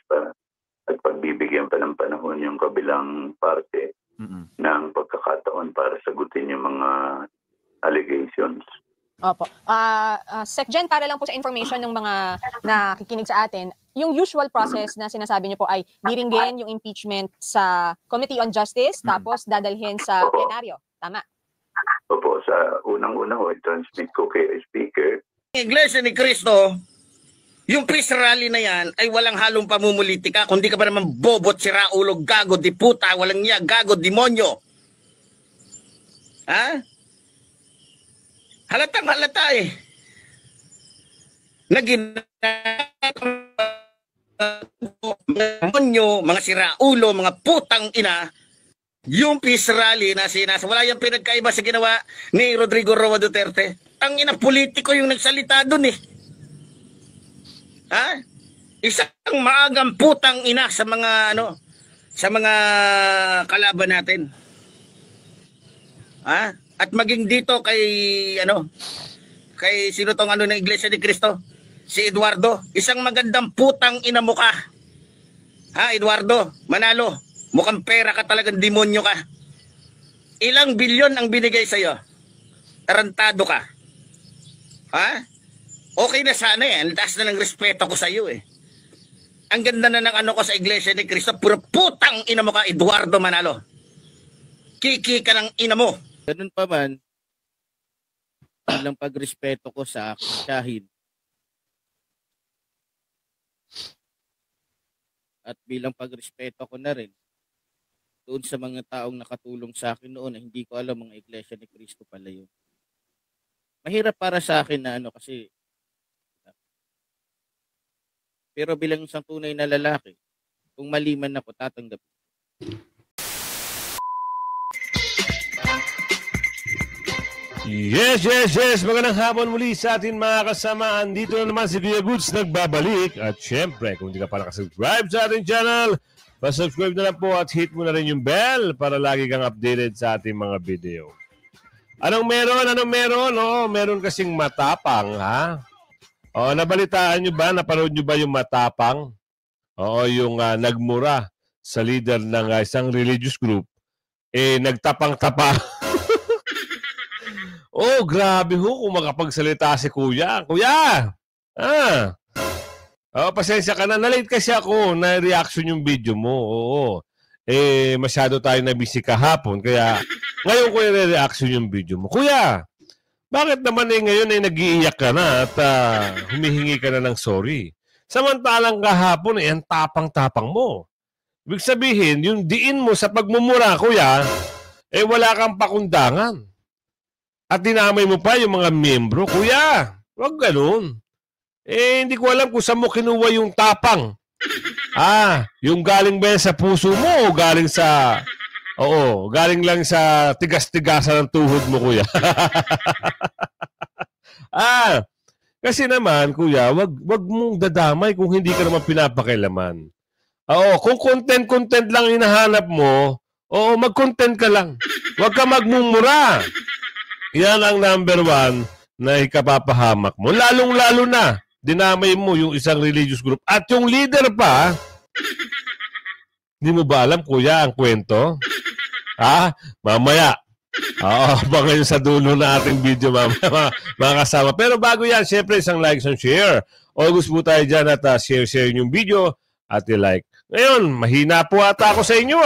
pa at pagbibigyan pa ng panahon yung kabilang parte ng pagkakataon para sagutin yung mga allegations. Opo. Sec Gen, para lang po sa information ng mga nakikinig sa atin, yung usual process na sinasabi niyo po ay diringgin yung impeachment sa Committee on Justice, tapos dadalhin sa plenaryo. Tama? Opo, sa unang-una ko, i-transmit ko kay Speaker. Iglesia ni Cristo, yung peace rally na yan ay walang halong pamumulitika, kundi ka pa naman bobot, siraulo, gago, di puta, walang niya, gago, demonyo. Ha? Halatang halata eh. Demonyo, mga siraulo, mga putang ina, yung peace rally na wala yung pinagkaiba sa ginawa ni Rodrigo Roa Duterte. Ang ina, politiko yung nagsalita dun eh. Ha? Isang maagang putang ina sa mga sa mga kalaban natin. Ha? At maging dito kay kay sino tong ng Iglesia ni Cristo? Si Eduardo, isang magandang putang ina mo ka. Ha, Eduardo, Manalo, mukhang pera ka, talagang demonyo ka. Ilang bilyon ang binigay sa iyo? Tarantado ka. Ha? Okay na sana eh. Ang taas na ng respeto ko sa iyo eh. Ang ganda na ng ko sa Iglesia ni Cristo, puro putang ina mo ka, Eduardo Manalo. Kiki ka ng ina mo. Ganun pa man, bilang pagrespeto ko sa Shahid at bilang pagrespeto ko na rin doon sa mga taong nakatulong sa akin noon na hindi ko alam mga Iglesia ni Cristo pala yun. Mahirap para sa akin na kasi pero bilang isang tunay na lalaki, kung mali man ako, tatanggapin. Yes. Magandang hapon muli sa atin mga kasamaan. Dito na naman si Kuya Goods nagbabalik. At syempre, kung hindi ka pa nakasubscribe sa ating channel, pasubscribe na lang po at hit mo na rin yung bell para lagi kang updated sa ating mga video. Anong meron? Meron kasing matapang, ha? Nabalitaan nyo ba? Napanood nyo ba yung matapang? Yung nagmura sa leader ng isang religious group. Nagtapang-tapang. Grabe kung makapagsalita si Kuya. Kuya! Pasensya ka na. Nalate kasi ako na reaction yung video mo. Masyado tayo na busy kahapon. Kaya ngayon ko i-reaction yung video mo. Kuya! Bakit naman ngayon nag-iiyak ka na at humihingi ka na ng sorry? Samantalang kahapon ang tapang-tapang mo. Ibig sabihin, yung diin mo sa pagmumura, Kuya, wala kang pakundangan. At dinamay mo pa yung mga miyembro. Kuya, wag ganun. Hindi ko alam kung saan mo kinuha yung tapang. Yung galing ba yan sa puso mo o galing sa... galing lang sa tigas-tigasan ng tuhod mo, Kuya. Kasi naman, Kuya, wag mong dadamay kung hindi ka naman pinapakilaman. Kung content lang hinahanap mo, mag-content ka lang. Wag ka magmumura. Yan ang number 1 na ikapapahamak mo. Lalong-lalo na, dinamay mo yung isang religious group. At yung leader pa, hindi mo ba alam, Kuya, ang kwento? Mamaya. Baka yun sa dulo na ating video, mamaya, mga kasama. Pero bago yan, syempre, isang like, isang share. August po tayo dyan at share yung video at i-like. Ngayon, mahina po ata ako sa inyo,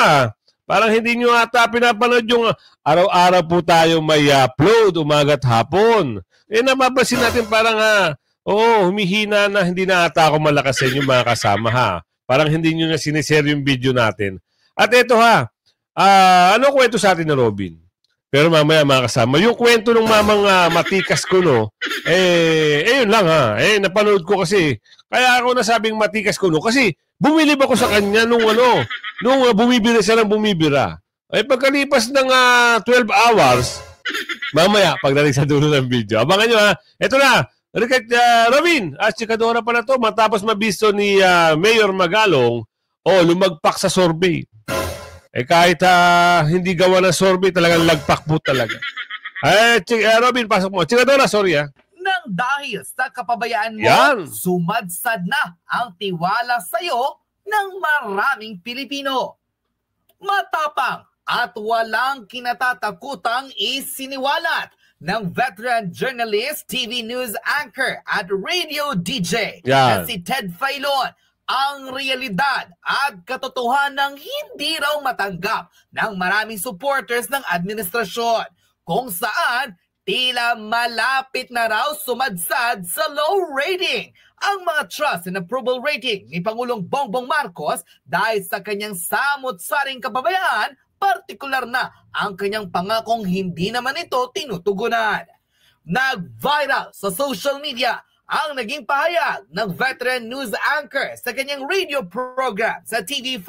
Parang hindi nyo ata pinapanood yung araw-araw po tayo may upload, umaga at hapon. Napapansin natin parang, humihina na, hindi na ata ako malakas sa inyo mga kasama, Parang hindi nyo na sinishare yung video natin. At ito, ano kwento sa atin na Robin? Pero mamaya mga kasama, yung kwento ng mamang matikas ko, yun lang, napanood ko kasi. Kaya ako nasabing matikas ko, kasi bumilib ako sa kanya nung bumibira siya ng bumibira. Pagkalipas ng 12 hours, mamaya, pagdating sa dulo ng video. Abangan nyo, Ito na, Robin, chikadora pa na to, matapos mabisto ni Mayor Magalong, lumagpak sa survey. Kahit hindi gawa ng survey, talagang lagpak po talaga. Robin, pasok mo. Chikadora, sorry Nang dahil sa kapabayaan mo, Yan. sumadsad na ang tiwala sa'yo ng maraming Pilipino. Matapang at walang kinatatakutang isiniwalat ng veteran journalist, TV news anchor at radio DJ na si Ted Filon ang realidad at katotohanan ng hindi raw matanggap ng maraming supporters ng administrasyon, kung saan tila malapit na raw sumadsad sa low rating ang mga trust and approval rating ni Pangulong Bongbong Marcos dahil sa kanyang samot-saring kapabayaan, partikular na ang kanyang pangakong hindi naman ito tinutugunan. Nag-viral sa social media ang naging pahayag ng veteran news anchor sa kanyang radio program sa TV5,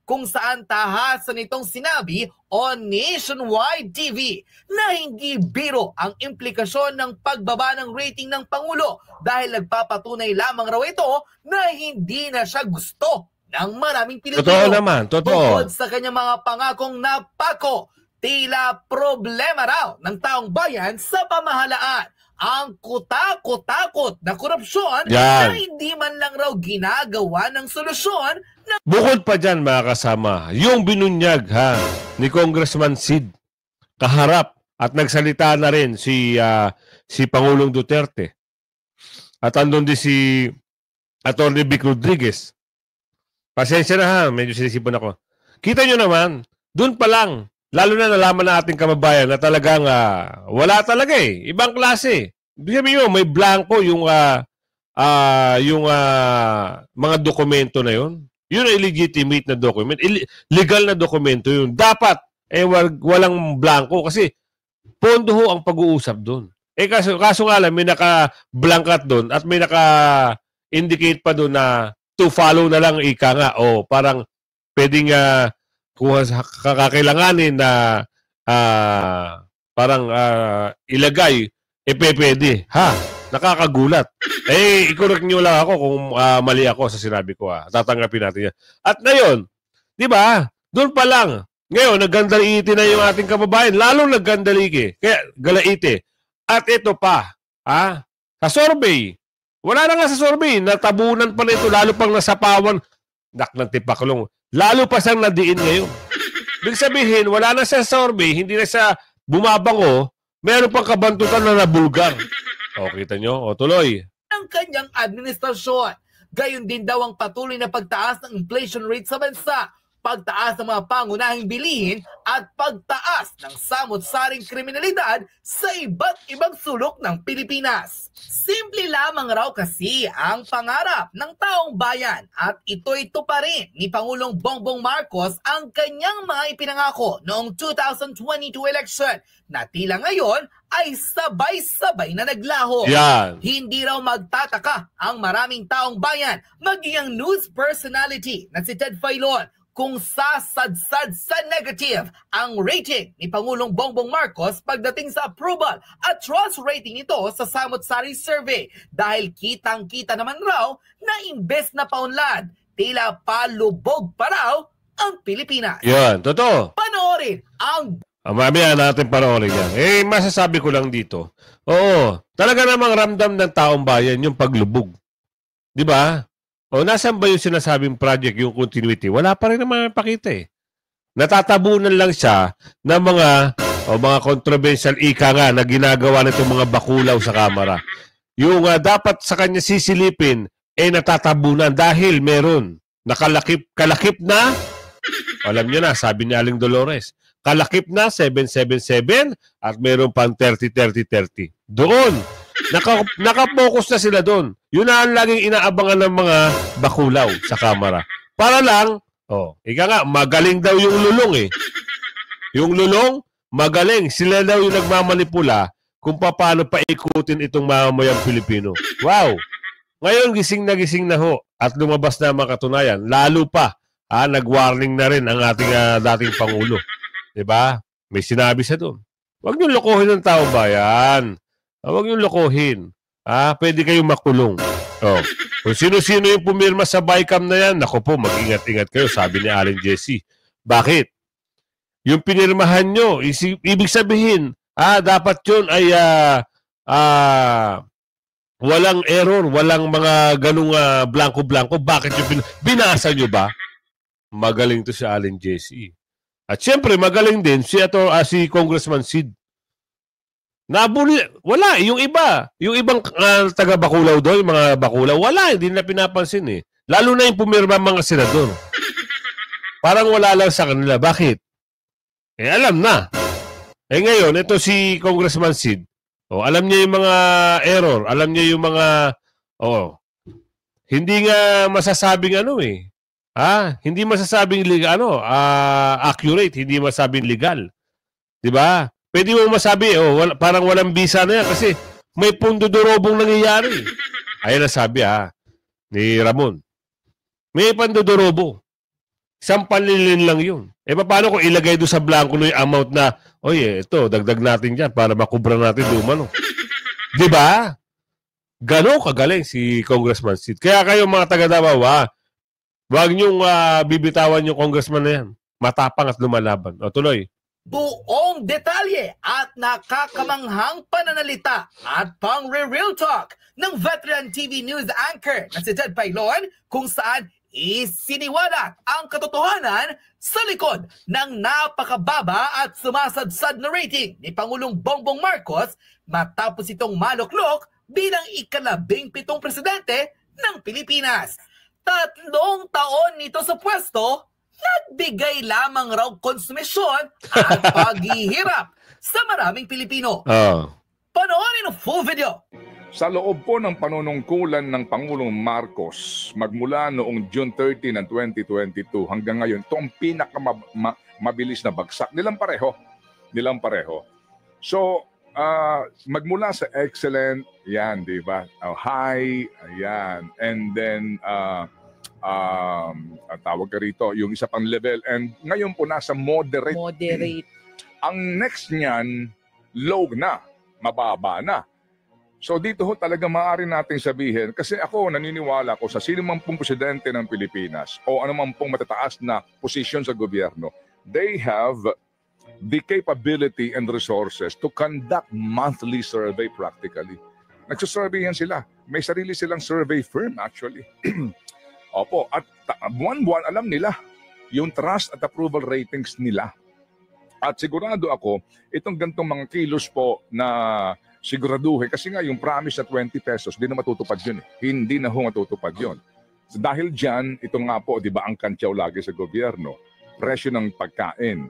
kung saan tahasan itong sinabi on Nationwide TV na hindi biro ang implikasyon ng pagbaba ng rating ng Pangulo dahil nagpapatunay lamang raw ito na hindi na siya gusto ng maraming Pilipino. Totoo naman, totoo. Bukod sa kanyang mga pangakong napako, tila problema raw ng taong bayan sa pamahalaan ang kutakot-takot na korupsyon na hindi man lang raw ginagawa ng solusyon. Bukod pa dyan, mga kasama, yung binunyag ni Congressman Sid kaharap at nagsalita na rin si Pangulong Duterte. At andun din si Atty. Vic Rodriguez. Pasensya na medyo sinisipon ako. Kita nyo naman, dun pa lang, lalo na nalaman na ating kababayan na talagang wala talaga ibang klase. Sabi mo, may blanco yung mga dokumento na yun. Yun ay legitimate na document. Legal na dokumento yun. Dapat, walang blanco kasi pondo ho ang pag-uusap doon. Kaso nga lang, may naka-blankat doon at may naka-indicate pa doon na to follow na lang ika nga. O parang pwedeng kung kakailanganin na parang ilagay, pwede. Nakakagulat. I-correct nyo lang ako kung mali ako sa sinabi ko. Tatanggapin natin yan. At ngayon, di ba, doon pa lang, ngayon, naggandaliti na yung ating kababayan. Lalong naggandaliki. Kaya, galaite. At ito pa, sa survey, wala na nga sa survey, natabunan pa na ito, lalo pang nasapawan, ng tipaklong. Lalo pa siyang nadiin ngayon. Ibig sabihin, wala na sa survey, hindi na siya bumabango, meron pang kabantutan na nabulgar. O, kita nyo? O, tuloy. Ang kanyang administrasyon. Gayon din daw ang patuloy na pagtaas ng inflation rate sa bansa, pagtaas ng mga pangunahing bilihin at pagtaas ng samot-saring kriminalidad sa iba't ibang sulok ng Pilipinas. Simple lamang raw kasi ang pangarap ng taong bayan at ito pa rin ni Pangulong Bongbong Marcos ang kanyang mga ipinangako noong 2022 election na tila ngayon ay sabay-sabay na naglaho. Hindi raw magtataka ang maraming taong bayan, maging ang news personality na si Ted Filon, kung sasadsad sa negative ang rating ni Pangulong Bongbong Marcos pagdating sa approval at trust rating nito sa samot-sari survey dahil kitang-kita naman raw na imbes na paunlad, tila palubog pa raw ang Pilipinas. Yan, totoo. Panoorin ang... Mamaya natin panoorin yan. Masasabi ko lang dito. Oo, talaga namang ramdam ng taong bayan yung paglubog. Di ba? O, nasan ba yung sinasabing project, yung continuity? Wala pa rin naman pakita Natatabunan lang siya ng mga controversial ika nga na ginagawa nitong mga bakulaw sa kamera. Yung dapat sa kanya sisilipin, natatabunan dahil meron. Kalakip na, alam nyo na, sabi ni Aling Dolores, kalakip na 777 at meron pang 30-30-30. Doon, nakapokus na sila doon. Yun na ang laging inaabangan ng mga bakulaw sa kamera. Para lang, ika nga, magaling daw yung lulong Yung lulong, magaling. Sila daw yung nagmamanipula kung paano paikutin itong mamamayang Pilipino. Wow! Ngayon, gising na ho at lumabas na mga katunayan. Lalo pa, nag-warning na rin ang ating dating Pangulo. Diba? May sinabi siya doon. Huwag niyong lokohin ng taong bayan. Huwag niyong lokohin. Pwede kayong makulong. Kung sino-sino yung pumirma sa BICAM na yan, naku po, mag-ingat-ingat kayo, sabi ni Allen Jesse. Bakit? Yung pinirmahan nyo, ibig sabihin, dapat yun ay Walang error, walang mga ganung blanco-blanco. Bakit yung binasa nyo ba? Magaling to si Allen Jesse. At syempre, magaling din si Congressman Sid. Wala, yung ibang taga Bacolao doon, yung mga Bacolao, wala, hindi na pinapansin eh. Lalo na yung pumirma mga senador. Parang wala lang sa kanila. Bakit? Alam na. Ngayon, ito si Congressman Sid. Alam niya yung mga error, alam niya yung mga hindi nga masasabing hindi masasabing accurate, hindi masasabing legal. 'Di ba? Pwede mo masabi, parang walang visa na yan kasi may pandodorobong nangyayari. Ayun na sabi ni Ramon. May pandodorobo. Isang panlilin lang yun. Paano kung ilagay doon sa blanco yung amount na, ito, dagdag natin dyan para makubra natin doon, Di ba? Gano'n kagaling si Congressman Sid. Kaya kayo mga taga-Davao, huwag niyong bibitawan yung congressman na yan. Matapang at lumalaban. Tuloy. Buong detalye at nakakamanghang pananalita at pang-real talk ng veteran TV news anchor na si Ted Pailon kung saan isiniwalat ang katotohanan sa likod ng napakababa at sumasadsad na rating ni Pangulong Bongbong Marcos matapos itong maluklok bilang ika-17 presidente ng Pilipinas. 3 taon nito sa pwesto, nagbigay lamang raw konsumisyon at paghihirap sa maraming Pilipino. Panoorin ang full video. Sa loob po ng panunungkulan ng Pangulong Marcos, magmula noong June 30 ng 2022 hanggang ngayon, ito ang pinakamabilis na bagsak. Nilang pareho. So, magmula sa excellent, yan, di ba? High, yan. And then, tawag ka rito, yung isa pang level. And ngayon po nasa moderate. Ang next niyan, low na, mababa na. So dito ho talaga maaari natin sabihin, kasi ako naniniwala ko sa sino man pong presidente ng Pilipinas o anuman pong matataas na posisyon sa gobyerno, they have the capability and resources to conduct monthly survey practically. Nagsusurvey yan sila. May sarili silang survey firm actually. Opo, at buwan-buwan alam nila yung trust at approval ratings nila. At sigurado ako, itong gantong mga kilos po na siguraduhin, kasi nga yung promise na 20 pesos, hindi na matutupad yun. Hindi na matutupad yun. So dahil dyan, ito nga po, di ba, ang kantyaw lagi sa gobyerno, presyo ng pagkain,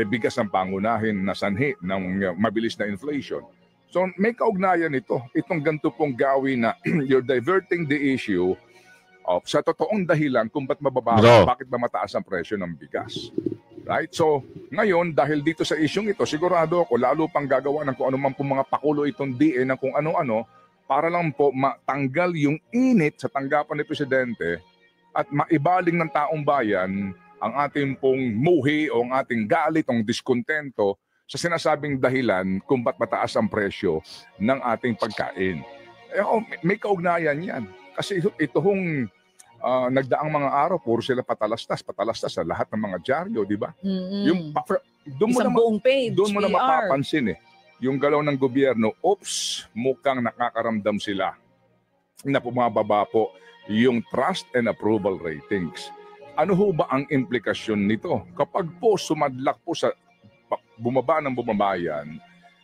bigas ang pangunahin na sanhi ng mabilis na inflation. So may kaugnayan ito. Itong ganito pong gawin na you're diverting the issue sa totoong dahilan kung ba't mababa, bakit ba mataas ang presyo ng bigas. Right? So, ngayon, dahil dito sa isyong ito, sigurado ako, lalo pang gagawa ng kung ano man po mga pakulo itong DA ng kung ano-ano, para lang po matanggal yung init sa tanggapan ni Presidente at maibaling ng taong bayan ang ating pong muhi o ang ating galit, ang diskontento sa sinasabing dahilan kung ba't mataas ang presyo ng ating pagkain. May kaugnayan yan. Kasi ito hong nagdaang mga araw, puro sila patalastas sa lahat ng mga dyaryo, di ba? Yung doon mo na mapapansin yung galaw ng gobyerno, mukhang nakakaramdam sila na bumababa po yung trust and approval ratings. Ano ho ba ang implikasyon nito? Kapag po sumadlak po sa bumaba ng bumabayan,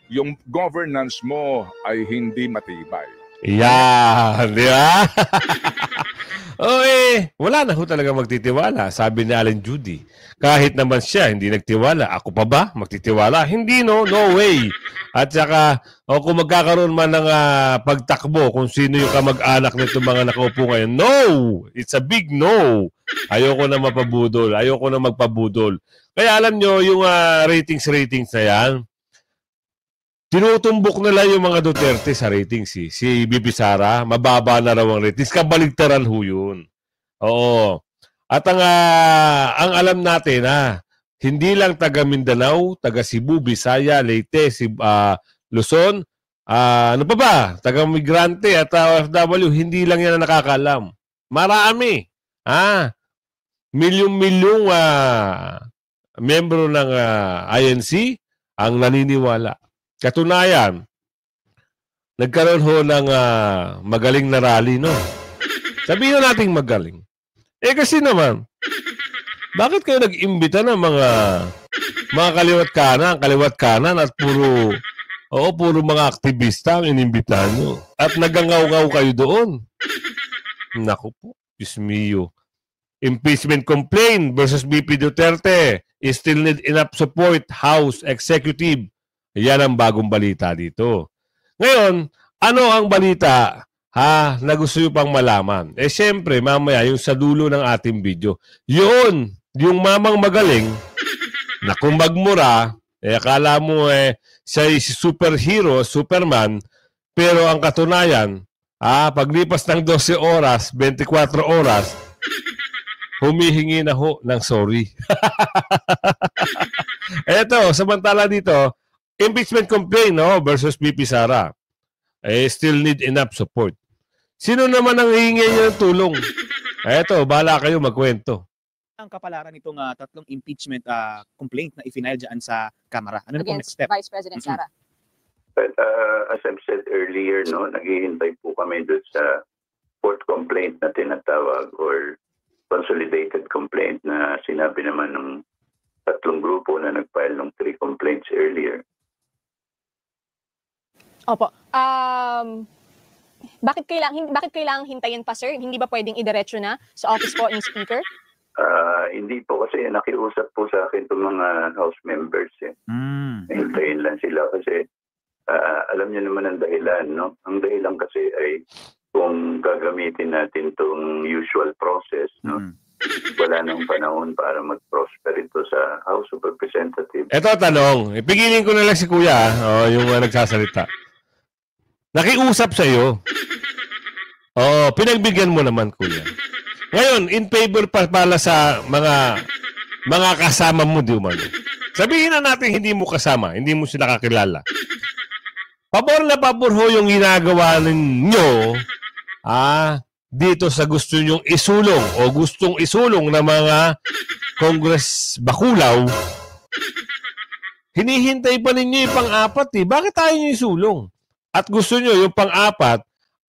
yung governance mo ay hindi matibay. Yan, di ba? Wala na ho talaga magtitiwala, sabi ni Alan Judy. Kahit naman siya, hindi nagtiwala. Ako pa ba? Magtitiwala? Hindi, no way. At saka, kung magkakaroon man ng pagtakbo, kung sino yung kamag-anak nito mga nakaupo ngayon, no! It's a big no! Ayoko na mapabudol. Ayoko na magpabudol. Kaya alam nyo, yung ratings na yan, tinutumbok nila yung mga Duterte sa ratings. Si Bibi Sara, mababa na raw ang ratings. Kabaligtaran ho yun. Oo. At ang alam natin, hindi lang taga Mindanao, taga Cebu, Bisaya, Leyte, Luzon, ano pa ba? Taga migrante at OFW, hindi lang yan ang nakakaalam. Marami. Milyong-milyong membro ng INC ang naniniwala. Katunayan, nagkaroon ho ng magaling na rally, no? Sabihin nating magaling. Kasi naman, bakit kayo nag-imbita ng mga kaliwat kanan at puro mga aktivista ang inimbitahan nyo. At nagangaw-ngaw kayo doon. Naku po, Diyos mio. Impeachment complaint versus BP Duterte. Still need enough support, House, Executive. Yan ang bagong balita dito. Ngayon, ano ang balita na gusto nyo pang malaman? Siyempre, mamaya, yung sa dulo ng ating video. Yun, yung mamang magaling na kung magmura, akala mo siya si superhero, Superman, pero ang katunayan, paglipas ng 12 oras, 24 oras, humihingi na ho ng sorry. Eto, samantala dito, impeachment complaint versus BP Sara. Still need enough support. Sino naman ang hihingi niya ng tulong? Eto, bahala kayo magkwento. Ang kapalaran nitong tatlong impeachment complaint na i-file dyan sa Kamara? Ano na po next step? Vice President Sara. But as I've said earlier, naghihintay po kami doon sa fourth complaint na tinatawag or consolidated complaint na sinabi naman ng tatlong grupo na nag-file ng 3 complaints earlier. Opo. Bakit kailangang hintayin pa, sir? Hindi ba pwedeng idiretso na sa office po ng Speaker? Hindi po kasi nakiusap po sa akin itong mga House members. Hintayin lang sila kasi alam niyo naman ang dahilan, no? Ang dahilan kasi ay kung gagamitin natin itong usual process, no? Wala nang panahon para mag-prosper ito sa House of Representatives. Ito tanong, ipigilin ko na lang si Kuya, yung nagsasalita. Nakiusap sa iyo. Pinagbigyan mo naman, Kuya. Ngayon, in favor pa pala sa mga kasama mo, di man. Sabihin na natin hindi mo kasama, hindi mo sila kakilala. Pabor na pabor ho yung ginagawa ninyo dito sa gusto nyong isulong o gustong isulong ng mga Congress Bakulaw. Hinihintay pa ninyo yung pang-apat Bakit tayo nyo isulong? At gusto nyo yung pang-apat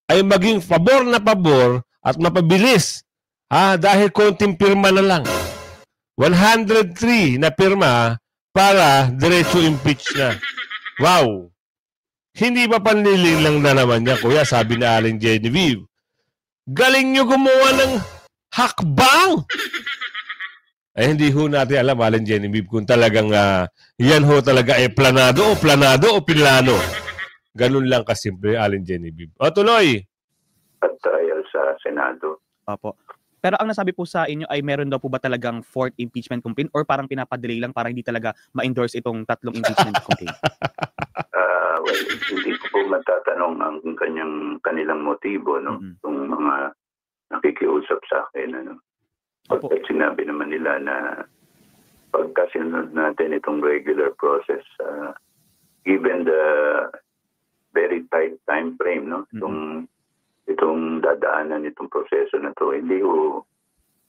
ay maging pabor na pabor at mapabilis. Dahil konting pirma na lang. 103 na pirma para diretso impeach na. Wow! Hindi ba panliling lang na naman niya, Kuya, sabi na Aling Genevieve. Galing nyo gumawa ng hakbang! Hindi ho natin alam, Aling Genevieve, kung talagang yan ho talaga planado o pilano. Ganun lang kasimple, Aling Genevieve. Tuloy! At trial sa Senado. Opo. Pero ang nasabi po sa inyo ay meron daw po ba talagang fourth impeachment complaint or parang pinapadelay lang para hindi talaga ma-endorse itong tatlong impeachment complaint? Well, hindi ko po matatanong ang kanilang motibo, no? Itong mga nakikiusap sa akin, ano? Pagkat sinabi naman nila na pagkasunod natin itong regular process, given the very tight time frame, no? Itong dadaanan itong proseso na to, hindi ko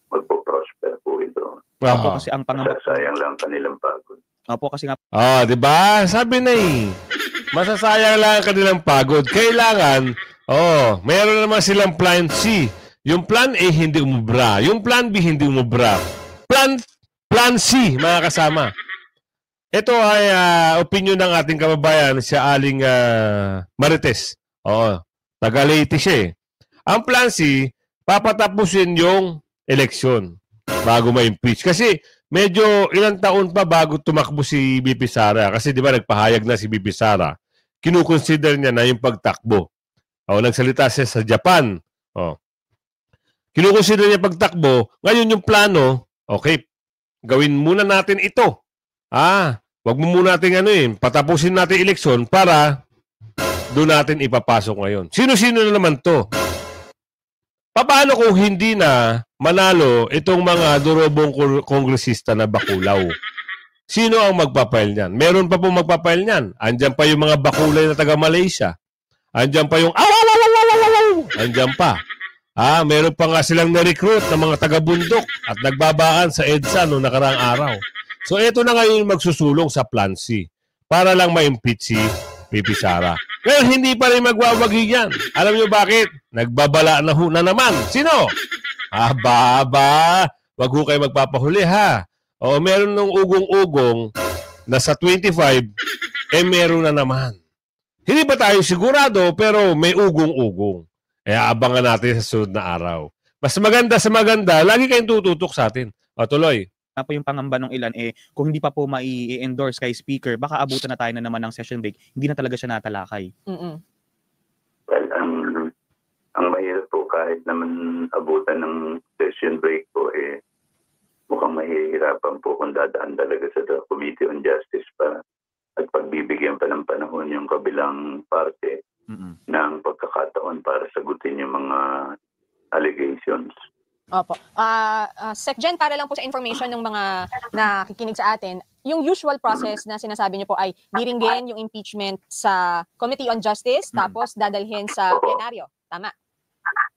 magpo-prosper po ito. Opo, kasi ang masasayang lang kanilang pagod. Opo, kasi nga. Di ba? Sabi na masasayang lang kanilang pagod. Kailangan, mayroon naman silang plan C. Yung plan A hindi umubra. Yung plan B hindi umubra. Plan C, mga kasama. Ito ay opinion ng ating kababayan, si Aling Marites. Taga Leyte siya. Ang plan C, papatapusin yung eleksyon bago ma-impeach. Kasi medyo ilang taon pa bago tumakbo si BP Sara. Kasi di ba nagpahayag na si BP Sara. Kinukonsider niya na yung pagtakbo. Nagsalita siya sa Japan. Kinukonsider niya pagtakbo. Ngayon yung plano, okay, gawin muna natin ito. Wag mo muna natin patapusin natin eleksyon para doon natin ipapasok ngayon. Sino-sino na naman to? Paano kung hindi na manalo itong mga durobong kongresista na bakulaw? Sino ang magpapail niyan? Meron pa po magpapail niyan. Andyan pa yung mga bakulay na taga Malaysia. Andyan pa yung andyan pa. Meron pa nga silang na-recruit ng mga taga-bundok at nagbabaan sa EDSA noong nakaraang araw. So ito na ngayon magsusulong sa Plan C para lang ma-impeach si BP Sara. Pero hindi pa rin magwawagi yan. Alam nyo bakit? Nagbabala na naman. Sino? Aba, wag ho kayo magpapahuli ha. O meron nung ugong-ugong na sa 25, meron na naman. Hindi pa tayo sigurado, pero may ugong-ugong. Kaya abangan natin sa sunod na araw. Mas maganda sa maganda, lagi kayong tututok sa atin. O tuloy. Po yung pangamba ng ilan, kung hindi pa po mai-endorse kay speaker, baka abutan na tayo na naman ng session break. Hindi na talaga siya natalakay. Well, ang mahirap po kahit naman abutan ng session break po, mukhang mahihirapan po kung dadaan talaga sa Committee on Justice pa at pagbibigyan pa ng panahon yung kabilang parte ng pagkakataon para sagutin yung mga allegations. Opo. Secgen, para lang po sa information ng mga nakikinig sa atin, yung usual process na sinasabi niyo po ay diringgin yung impeachment sa Committee on Justice, tapos dadalhin sa plenaryo. Tama?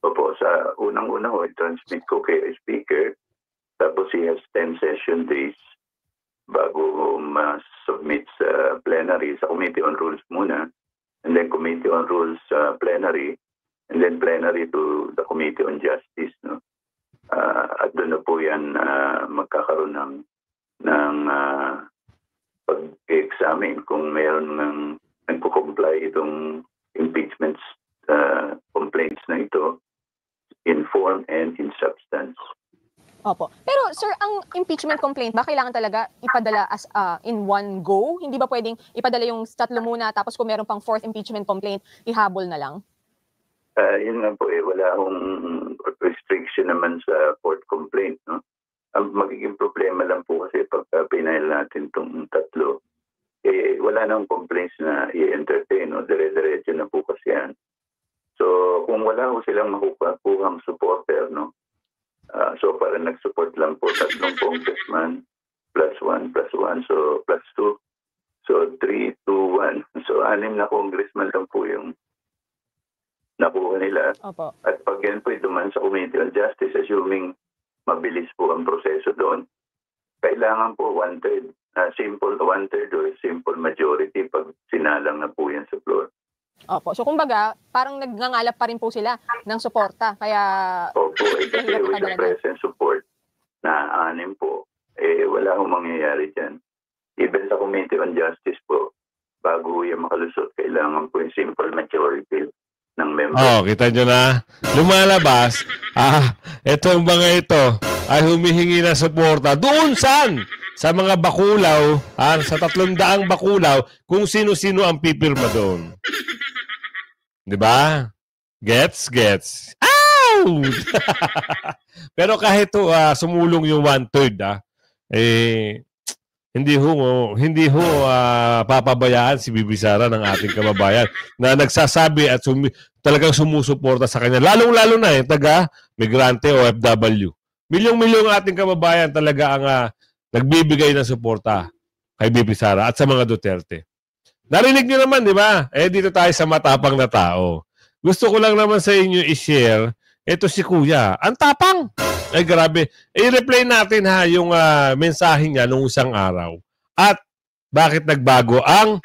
Opo. Sa unang-una ho, i-transmit ko kay Speaker, tapos he has 10 session days bago ma-submit sa plenary, sa Committee on Rules muna, and then Committee on Rules plenary, and then plenary to the Committee on Justice, no? At doon na po yan magkakaroon ng pag-examine kung mayroon ng nagpo-comply itong impeachment complaints na ito in form and in substance. Opo. Pero sir, ang impeachment complaint ba kailangan talaga ipadala as in one go? Hindi ba pwedeng ipadala yung 3 muna tapos kung meron pang 4th impeachment complaint, ihabol na lang? Yun nga po wala akong restriction naman sa 4th complaint, no? Ang magiging problema lang po kasi pagka pinail natin itong 3, wala nang complaints na i-entertain, no? Dire-diretso na po kasi yan. So, kung wala ko silang makukuhang supporter, no? So, parang nag-support lang po 3 congressman, +1, so +2. So, 3, 2, 1. So, 6 na congressman lang po yung nakuha nila. Opo. At pag yan po duman sa Committee on Justice, assuming mabilis po ang proseso doon, kailangan po 1/3, simple 1/3 or simple majority pag sinalang na po yan sa floor. Opo. So kumbaga, parang nagngangalap pa rin po sila ng suporta. Kaya opo, kasi with the present support na 6 po, wala akong mangyayari dyan. Even sa Committee on Justice po, bago yan makalusot, kailangan po yung simple majority ng members. Kita nyo na. Lumalabas, itong mga ito ay humihingi ng suporta. Doon saan? Sa mga bakulaw, sa 300 bakulaw, kung sino-sino ang pipirma doon. Diba? Gets? Out! Pero kahit sumulong yung 1/3, hindi ho papabayaan si Bibi Sara ng ating kababayan na nagsasabi at talagang sumusuporta sa kanya. Lalong-lalo na taga-migrante o OFW. Milyong-milyong ating kababayan talaga ang nagbibigay ng suporta kay Bibi Sara at sa mga Duterte. Narinig niyo naman, di ba? Dito tayo sa matapang na tao. Gusto ko lang naman sa inyo i-share, ito si Kuya. Ang tapang! Ay, grabe. I-replay natin yung mensahe niya nung isang araw. At bakit nagbago ang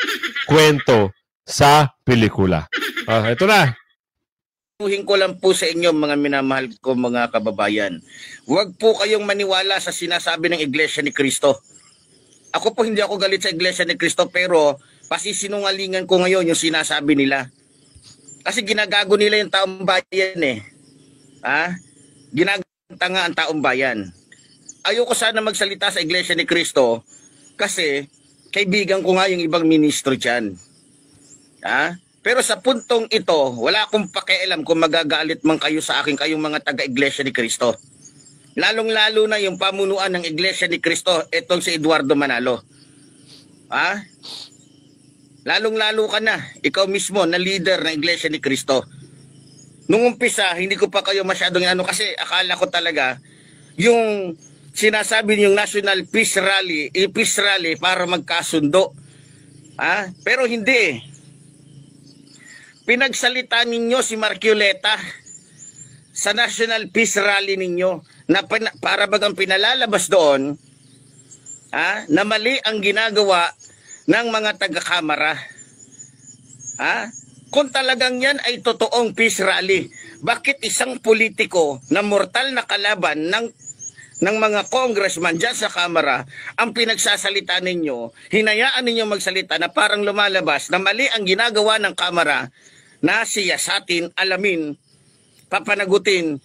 kwento sa pelikula. Ito na. Tuhin ko lang po sa inyo mga minamahal ko mga kababayan. Huwag po kayong maniwala sa sinasabi ng Iglesia ni Cristo. Ako po hindi ako galit sa Iglesia ni Cristo pero pasisinungalingan ko ngayon yung sinasabi nila. Kasi ginagago nila yung taong bayan Ginagantanga ang taong bayan. Ayoko sana magsalita sa Iglesia ni Cristo kasi kaibigan ko nga yung ibang ministro dyan. Pero sa puntong ito, wala akong pakialam kung magagalit man kayo sa akin kayong mga taga-Iglesia ni Cristo. Lalong-lalo na yung pamunuan ng Iglesia ni Cristo, itong si Eduardo Manalo. Lalong-lalo ka na, ikaw mismo na leader ng Iglesia ni Cristo. Nung umpisa, hindi ko pa kayo masyadong kasi akala ko talaga yung sinasabi niyong National Peace Rally para magkasundo. Pero hindi. Pinagsalita ninyo si Marcoleta sa National Peace Rally ninyo na para bagang pinalalabas doon na mali ang ginagawa ng mga taga-kamara. Kung talagang yan ay totoong peace rally, bakit isang politiko na mortal na kalaban ng mga congressman dyan sa Kamara, ang pinagsasalita ninyo, hinayaan ninyo magsalita na parang lumalabas na mali ang ginagawa ng Kamara, na siyasatin, alamin, papanagutin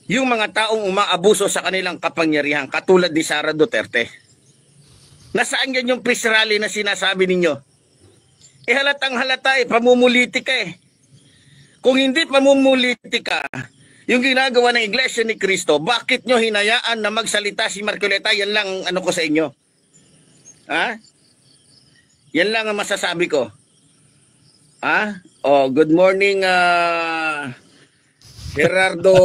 yung mga taong umaabuso sa kanilang kapangyarihan, katulad ni Sara Duterte. Nasaan yan yung peace rally na sinasabi ninyo? Halatang halata pamumulitika Kung hindi pamumulitika, yung ginagawa ng Iglesia ni Cristo, bakit nyo hinayaan na magsalita si Marcoleta? Yan lang ano ko sa inyo. Ha? Yan lang ang masasabi ko. Ha? Oh, good morning, Gerardo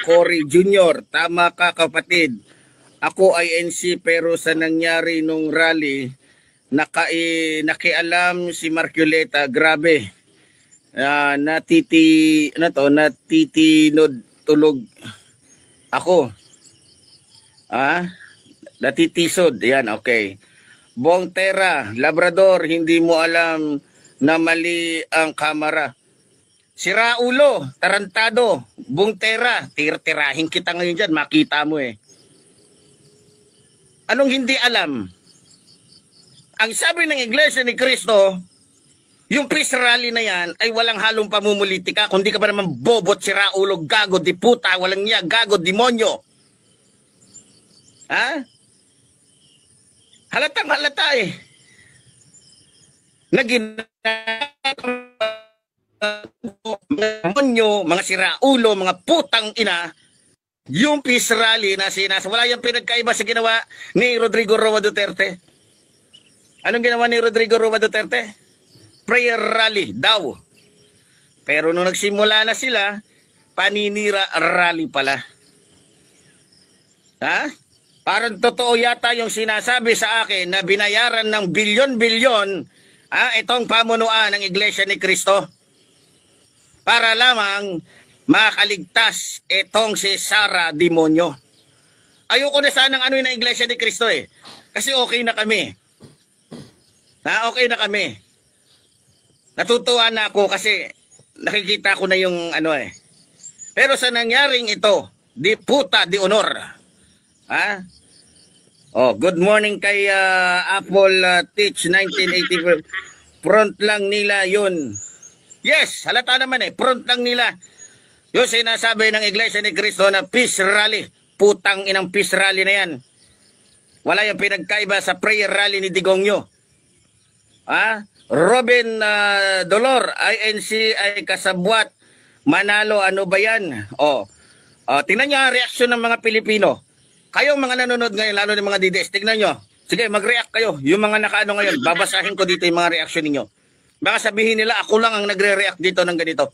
Cory Jr. Tama ka, kapatid. Ako ay NC, pero sa nangyari nung rally, nakialam si Marcoleta, grabe. Natitinod tulog ako. Natitisod. Yan, okay. Bongtera, Labrador, hindi mo alam na mali ang Kamara. Sira ulo, tarantado, Bongtera, tirahin kita ngayon dyan, makita mo Anong hindi alam? Ang sabi ng Iglesia ni Cristo, yung peace rally na yan ay walang halong pamumulitika, kundi ka ba naman bobot, sira ulo, gago, di puta, walang niya, gago, demonyo. Halatang halata demonyo, mga sira ulo, mga putang ina, yung peace rally na wala yung pinagkaiba sa ginawa ni Rodrigo Roa Duterte. Anong ginawa ni Rodrigo Roa Duterte? Prayer rally daw. Pero nung nagsimula na sila, paninira rally pala. Parang totoo yata yung sinasabi sa akin na binayaran ng bilyon-bilyon itong pamunuan ng Iglesia ni Cristo para lamang makaligtas itong si Sara demonyo. Ayoko na sanang ano yung Iglesia ni Cristo kasi okay na kami. Okay na kami. Natutuwa na ako kasi nakikita ko na yung ano Pero sa nangyaring ito, di puta, di honor. Good morning kay Apple Teach 1984. Front lang nila yun. Yes, halata naman front lang nila. Yung sinasabi ng Iglesia ni Cristo na peace rally. Putang inang peace rally na yan. Wala yung pinagkaiba sa prayer rally ni Digongyo. Robin Dolor, INC ay kasabwat. Manalo, ano ba yan? Tingnan nyo ang reaksyon ng mga Pilipino. Kayong mga nanonood ngayon, lalo ng mga DDS, tingnan nyo. Sige, mag-react kayo. Yung mga nakaano ngayon, babasahin ko dito yung mga reaksyon ninyo. Baka sabihin nila, ako lang ang nagre-react dito ng ganito.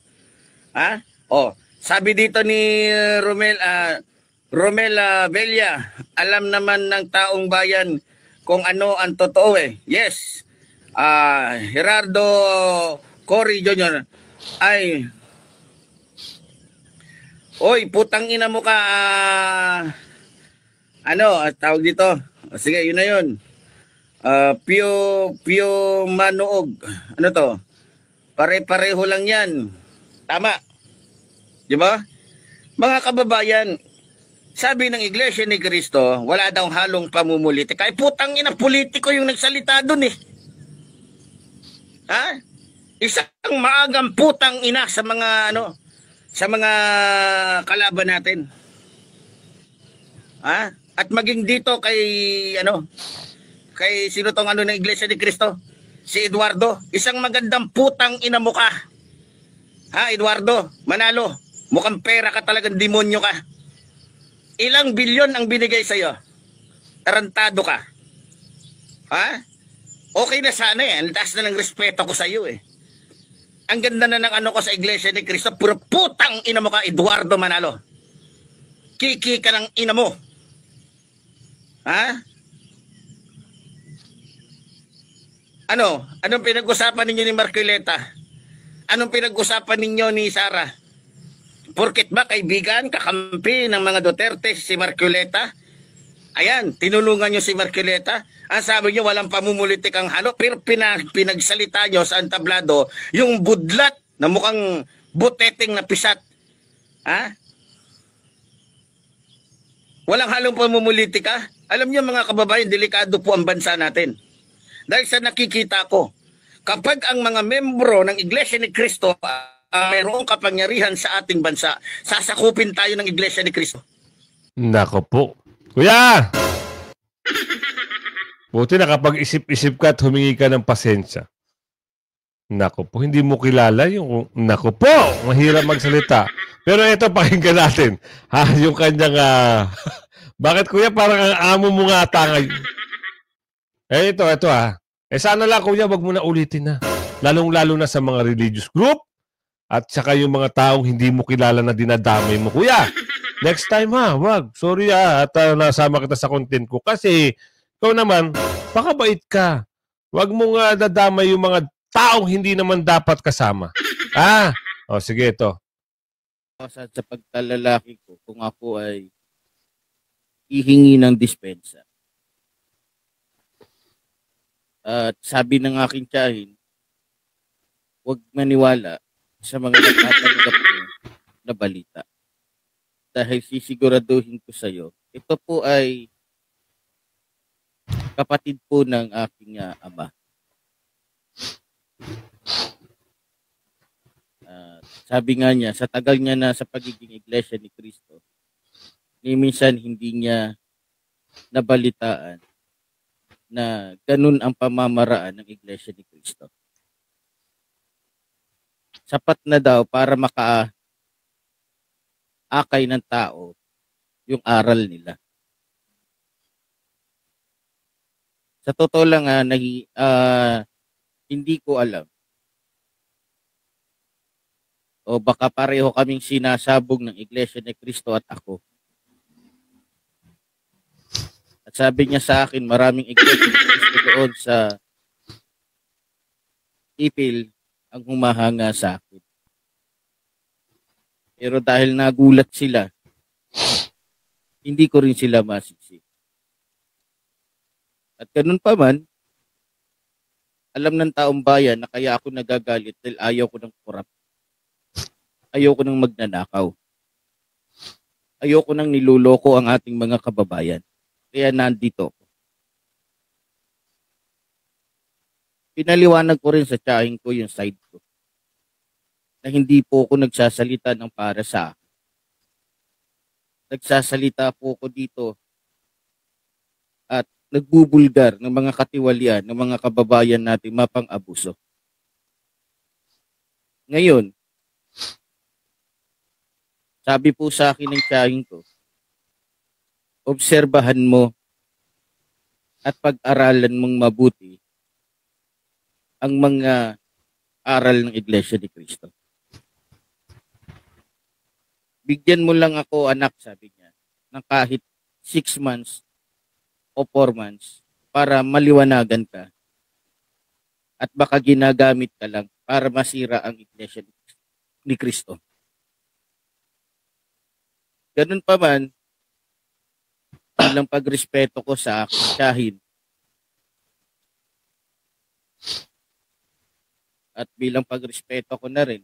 Sabi dito ni Romel Bella, alam naman ng taong bayan kung ano ang totoo Yes. Gerardo Cory Jr. ay oy, putang ina mo ka tawag dito. Sige, yun na yun. Pio Manoog. Ano to? Pare-pareho lang yan. Tama. Di ba? Mga kababayan, sabi ng Iglesia ni Cristo, wala daw halong pamumulitika. Putang ina, politiko yung nagsalita dun Isang maagang putang ina sa mga sa mga kalaban natin. At maging dito kay kay sino tong ng Iglesia ni Cristo? Si Eduardo, isang magandang putang ina mo ka. Eduardo, Manalo, mukhang pera ka, talagang demonyo ka. Ilang bilyon ang binigay sa'yo? Tarantado ka. Okay na sana Ang taas na ng respeto ko sa iyo Ang ganda na ng ko sa Iglesia ni Cristo. Puro putang ina mo ka, Eduardo Manalo. Kiki ka ng ina mo. Anong pinag-usapan ninyo ni Marcoleta? Anong pinag-usapan ninyo ni Sara? Porket ba kaibigan, kakampi ng mga Duterte si Marcoleta? Ayan, tinulungan nyo si Marcoleta. Ang sabi nyo, walang pamumulitik ang halo. Pero pinagsalita nyo sa entablado, yung budlat na mukhang buteteng na pisat. Ha? Walang halong pamumulitika. Alam niyo mga kababayan, delikado po ang bansa natin. Dahil sa nakikita ko, kapag ang mga membro ng Iglesia ni Cristo mayroong kapangyarihan sa ating bansa, sasakupin tayo ng Iglesia ni Cristo. Nako po. Kuya! Buti nakapag-isip-isip ka at humingi ka ng pasensya. Nako po, hindi mo kilala yung... Nako po, mahirap magsalita. Pero ito, pakinggan natin. Ha, yung kanyang... Bakit kuya, parang ang amo mo nga ata ngayon? Ito ha. Sana lang kuya, wag mo na ulitin na. Lalong-lalo na sa mga religious group at saka yung mga taong hindi mo kilala na dinadamay mo. Kuya, next time ha, wag. Sorry at nasama kita sa content ko. Kasi ikaw naman, pakabait ka. Wag mo nga dadamay yung mga taong hindi naman dapat kasama. Sige ito. Sa pagkalalaki ko, kung ako ay ihingi ng dispensa. At sabi ng aking tiyahin, huwag maniwala sa mga nagtatanggap na balita. Dahil sisiguraduhin ko sa iyo, ito po ay kapatid po ng aking ama. Sabi nga niya, sa tagal niya na sa pagiging Iglesia ni Cristo, ni minsan hindi niya nabalitaan na ganun ang pamamaraan ng Iglesia ni Cristo. Sapat na daw para makaakay ng tao yung aral nila. Sa totoo lang, hindi ko alam. O baka pareho kaming sinasabog ng Iglesia ni Cristo at ako. At sabi niya sa akin, maraming Iglesia ni Cristo doon sa ipil ang humahanga sa akin. Pero dahil nagulat sila, hindi ko rin sila masisi. At ganun pa man, alam ng taong bayan na kaya ako nagagalit dahil ayaw ko ng korap. Ayaw ko ng magnanakaw. Ayaw ko ng niluloko ang ating mga kababayan. Kaya nandito ako. Pinaliwanag ko rin sa tiyahing ko yung side ko. Na hindi po ako nagsasalita ng para sa akin. Nagsasalita po ako dito at nagbubulgar ng mga katiwalian ng mga kababayan natin mapang-abuso. Ngayon, sabi po sa akin ng tiyahing ko, obserbahan mo at pag-aralan mong mabuti ang mga aral ng Iglesia ni Cristo. Bigyan mo lang ako, anak, sabi niya, ng kahit 6 months o 4 months para maliwanagan ka at baka ginagamit ka lang para masira ang Iglesia ni Cristo. Ganun pa man, bilang pagrespeto ko sa aking tiyahin at bilang pagrespeto ko na rin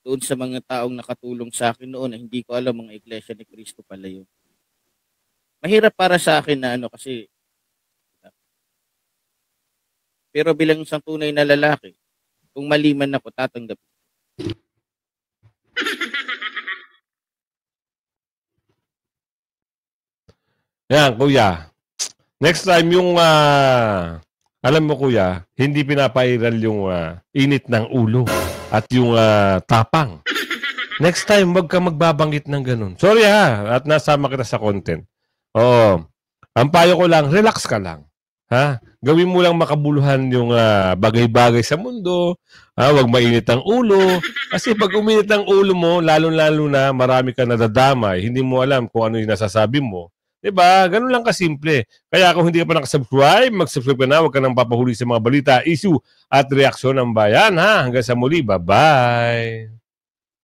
doon sa mga taong nakatulong sa akin noon na hindi ko alam mga Iglesia ni Cristo pala yun. Mahirap para sa akin na kasi pero bilang isang tunay na lalaki, kung mali man ako, tatanggapin. Yan, kuya. Next time yung, alam mo kuya, hindi pinapairal yung init ng ulo at yung tapang. Next time, wag ka magbabanggit ng ganun. Sorry at nasama kita sa content. Oo. Ang payo ko lang, relax ka lang. Ha? Gawin mo lang makabuluhan yung bagay-bagay sa mundo. Wag mainit ang ulo. Kasi pag uminit ang ulo mo, lalo-lalo na marami ka nadadamay, hindi mo alam kung ano yung nasasabi mo. Diba? Ganun lang kasimple. Kaya kung hindi ka pa nakasubscribe, mag-subscribe ka na. Huwag ka nang papahuli sa mga balita, issue at reaksyon ng bayan. Hanggang sa muli. Bye-bye!